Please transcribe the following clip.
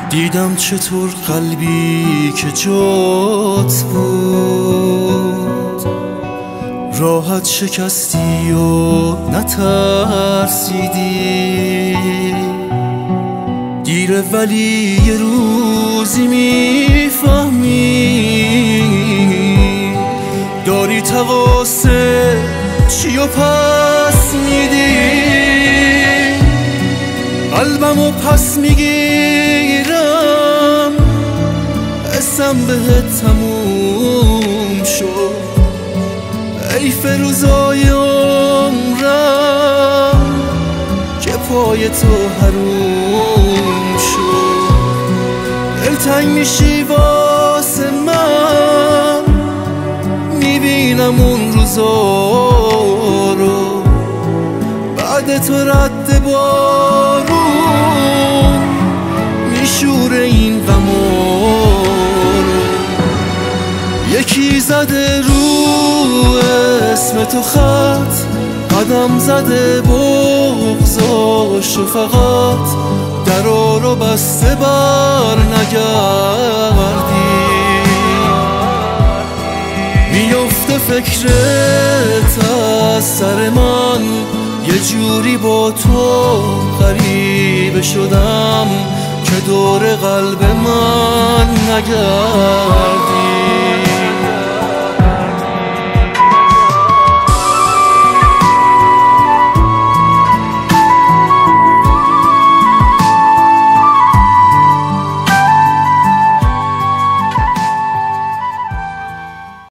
دیدم چطور قلبی که جات بود راحت شکستی و نترسیدی. دیره ولی یه روزی میفهمی داری تقاسه چی و پس میدی. قلبمو پس میگیرم اسم بهت تموم شد. ای فروزای عمرم که پای تو حروم شد. دلتنگ میشی واسه من میبینم اون روزا رو بعد تو رد بارون میشوره این غما رو. یکی زده رو اسم تو خط قدم زده بغضاشو فقط درا رو بسته بر نگردی. میفته فکرت از سر من یه جوری با تو غریبه شدم که دور قلب من نگردی.